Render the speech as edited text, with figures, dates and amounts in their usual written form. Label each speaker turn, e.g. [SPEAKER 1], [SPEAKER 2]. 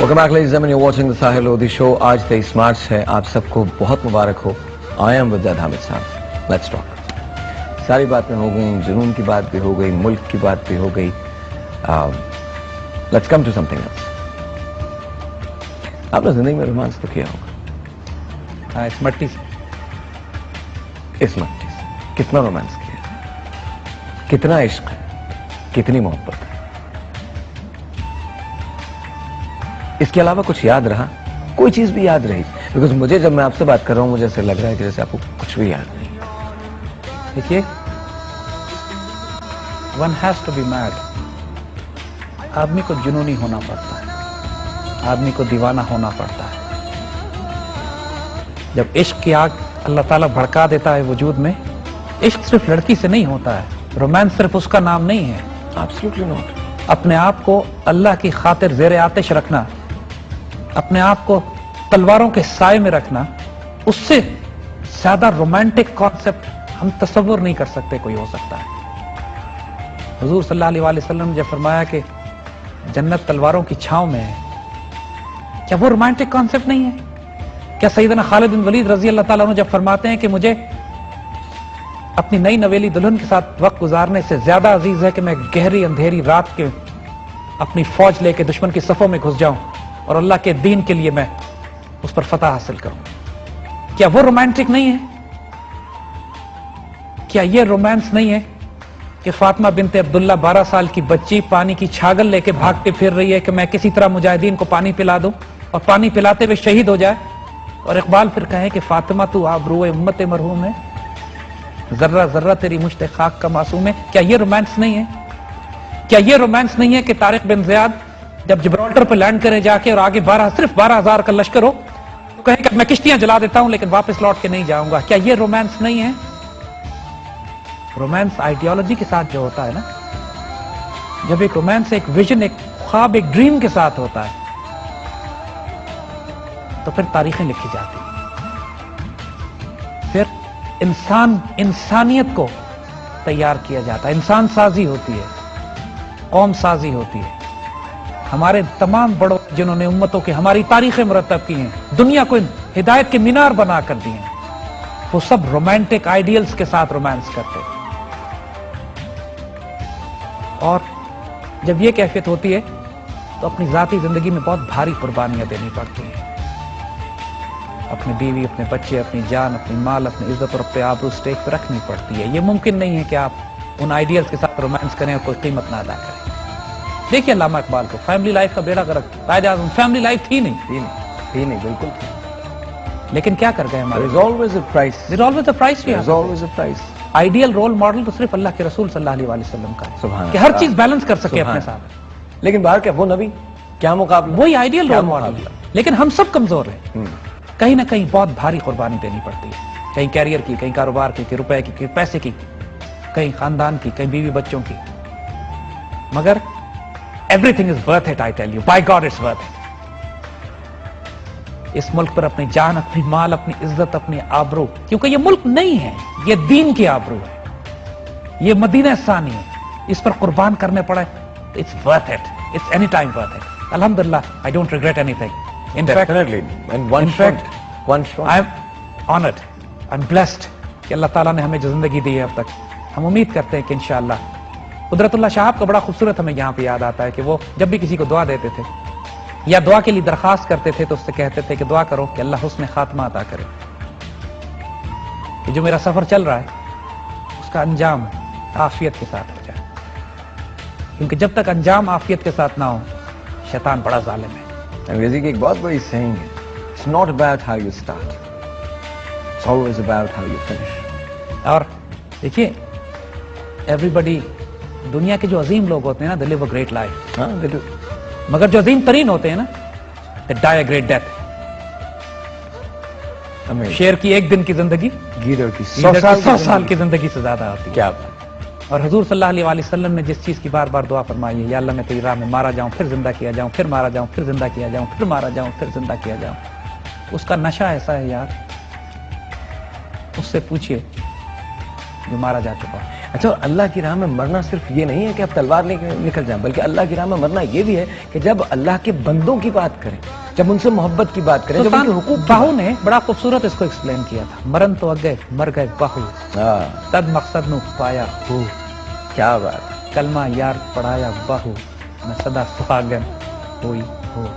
[SPEAKER 1] Welcome back, ladies and gentlemen. You're watching the Sahil Lodhi show. आज 23 मार्च है, आप सबको बहुत मुबारक हो. I am with that Hamid साहब. Let's talk. सारी बातें हो गई, जुनून की बात भी हो गई, मुल्क की बात भी हो गई. Let's come to something else. आपने जिंदगी में रोमांस तो किया होगा.
[SPEAKER 2] हाँ, इस मट्टी से.
[SPEAKER 1] इस मट्टी से कितना रोमांस किया, कितना इश्क, कितनी मोहब्बत. इसके अलावा कुछ याद रहा, कोई चीज भी याद रही? बिकॉज मुझे जब मैं आपसे बात कर रहा हूं मुझे ऐसे लग रहा है कि जैसे आपको कुछ भी याद नहीं.
[SPEAKER 2] देखिए, one has to be mad. आदमी को जुनूनी होना पड़ता है, आदमी को दीवाना होना पड़ता है. जब इश्क की आग अल्लाह ताला भड़का देता है वजूद में. इश्क सिर्फ लड़की से नहीं होता है, रोमांस सिर्फ उसका नाम नहीं है.
[SPEAKER 1] Absolutely not.
[SPEAKER 2] अपने आप को अल्लाह की खातिर ज़ेरे आतिश रखना, अपने आप को तलवारों के साए में रखना, उससे ज्यादा रोमांटिक कॉन्सेप्ट हम तस्वुर नहीं कर सकते कोई हो सकता है. हुजूर सल्लल्लाहु अलैहि वसल्लम ने जब फरमाया कि जन्नत तलवारों की छांव में है, क्या वो रोमांटिक कॉन्सेप्ट नहीं है? क्या सैयदना खालिद बिन वलीद रजी अल्लाह ताला अन्हु जब फरमाते हैं कि मुझे अपनी नई नवेली दुल्हन के साथ वक्त गुजारने से ज्यादा अजीज है कि मैं गहरी अंधेरी रात के अपनी फौज लेके दुश्मन की सफों में घुस जाऊं और अल्लाह के दीन के लिए मैं उस पर फतह हासिल करूं, क्या वो रोमांटिक नहीं है? क्या ये रोमांस नहीं है कि फातिमा बिनते अब्दुल्ला 12 साल की बच्ची पानी की छागल लेके भागते फिर रही है कि मैं किसी तरह मुजाहिदीन को पानी पिला दूं और पानी पिलाते हुए शहीद हो जाए, और इकबाल फिर कहे कि फातिमा तू आबरूए उम्मत मरहूम है, जर्रा जर्रा तेरी मुश्ते खाक का मासूम है. क्या ये रोमांस नहीं है? क्या ये रोमांस नहीं है कि तारिक बिन ज़ियाद जब जिब्राल्टर पर लैंड करे जाके और आगे सिर्फ 12,000 का लश्कर हो तो कहे कि मैं किश्तियां जला देता हूं लेकिन वापस लौट के नहीं जाऊंगा? क्या ये रोमांस नहीं है? रोमांस आइडियोलॉजी के साथ जो होता है ना, जब एक रोमांस एक विजन, एक ख्वाब, एक ड्रीम के साथ होता है तो फिर तारीखें लिखी जाती हैं. फिर इंसानियत को तैयार किया जाता है, इंसान साजी होती है, कौम साजी होती है. हमारे तमाम बड़ों जिन्होंने उम्मतों के हमारी तारीखें मुरतब की हैं, दुनिया को हिदायत के मीनार बना कर दिए हैं, वो सब रोमांटिक आइडियल्स के साथ रोमांस करते हैं. और जब ये कैफियत होती है तो अपनी जाती जिंदगी में बहुत भारी कुर्बानियां देनी पड़ती हैं. अपनी बीवी, अपने बच्चे, अपनी जान, अपनी माल, अपनी इज्जत और अपने आबरू स्टेक पर रखनी पड़ती है. ये मुमकिन नहीं है कि आप उन आइडियल्स के साथ रोमांस करें और कोई कीमत ना अदा करें. देखिए अल्लामा इकबाल को, फैमिली लाइफ का बेड़ा गर्क. कायद-ए-आज़म फैमिली लाइफ थी नहीं,
[SPEAKER 1] बिल्कुल.
[SPEAKER 2] लेकिन क्या कर गए हमारे?
[SPEAKER 1] There is always a price.
[SPEAKER 2] There is always a price.
[SPEAKER 1] There is always a price.
[SPEAKER 2] Ideal role model तो सिर्फ अल्लाह के रसूल सल्लल्लाहु अलैहि वसल्लम का है
[SPEAKER 1] सुभान
[SPEAKER 2] कि हर
[SPEAKER 1] अल्लाह.
[SPEAKER 2] चीज बैलेंस कर सके
[SPEAKER 1] सुभान.
[SPEAKER 2] अपने साथ.
[SPEAKER 1] लेकिन बाहर क्या वो नबी, क्या मुकाबला?
[SPEAKER 2] वही आइडियल
[SPEAKER 1] क्या
[SPEAKER 2] रोल मॉडल.
[SPEAKER 1] मुकाबला?
[SPEAKER 2] लेकिन हम सब कमजोर हैं. कहीं ना कहीं बहुत भारी कुर्बानी देनी पड़ती है, कहीं कैरियर की, कहीं कारोबार की, कहीं रुपए की, कहीं पैसे की, कहीं खानदान की, कहीं बीवी बच्चों की. मगर everything is worth it. I tell you, by god it's worth it. इस मुल्क पर अपनी जान, अपनी माल, अपनी इज्जत, अपनी आबरू, क्योंकि ये मुल्क नहीं है, ये दीन की आबरू है, ये मदीना सानी है, इस पर कुर्बान करने पड़े. It's worth it. It's any time worth it. अल्हम्दुलिल्लाह, I don't regret anything. In fact, I am honored, I am blessed कि अल्लाह ताला ने हमें जो जिंदगी दी है अब तक, हम उम्मीद करते हैं कि इंशाअल्लाह. कुदरतुल्लाह साहब का बड़ा खूबसूरत हमें यहाँ पे याद आता है कि वो जब भी किसी को दुआ देते थे या दुआ के लिए दरखास्त करते थे तो उससे कहते थे कि दुआ करो कि अल्लाह हुस्न खात्मा अता करे. ये जो मेरा सफर चल रहा है उसका अंजाम आफियत के साथ हो जाए, क्योंकि जब तक अंजाम आफियत के साथ ना हो शैतान बड़ा जालिम है.
[SPEAKER 1] अंग्रेजी की एक बहुत बड़ी saying है, it's not about how you start, it's always about how you finish.
[SPEAKER 2] और देखिए, एवरीबडी, दुनिया के जो अजीम लोग होते हैं ना, they live a great life.
[SPEAKER 1] हाँ, they do.
[SPEAKER 2] मगर जो अजीम तरीन होते हैं ना, they die a great death. शेर की एक दिन की जिंदगी
[SPEAKER 1] गीदड़ की
[SPEAKER 2] 100 साल की जिंदगी से ज्यादा होती है.
[SPEAKER 1] क्या बात.
[SPEAKER 2] और हुजूर सल्लल्लाहु अलैहि वसल्लम ने जिस चीज की बार बार दुआ फरमाई है, या अल्लाह मैं तेरी राह में मारा जाऊं, फिर जिंदा किया जाऊं, फिर मारा जाऊं, फिर जिंदा किया जाऊं, फिर मारा जाऊं, फिर जिंदा किया जाऊं, उसका नशा ऐसा है यार, उससे पूछिए जो मारा जा चुका है.
[SPEAKER 1] اچھا، اور اللہ کی راہ میں مرنا صرف یہ نہیں ہے کہ آپ تلوار لے کے نکل جائیں، بلکہ اللہ کی راہ میں مرنا یہ بھی ہے کہ جب اللہ کے بندوں کی بات کریں، جب ان سے محبت کی بات کریں، جب ان کے حقوق کی
[SPEAKER 2] باہو نے بڑا خوبصورت اس کو ایکسپلین کیا تھا، مرن تو اگے مر گئے باہو،
[SPEAKER 1] ہاں،
[SPEAKER 2] تد مقصد نو پایا ہو،
[SPEAKER 1] کیا بات.
[SPEAKER 2] کلمہ یار پڑھایا باہو، میں صدا سہاگن ہوئی ہو.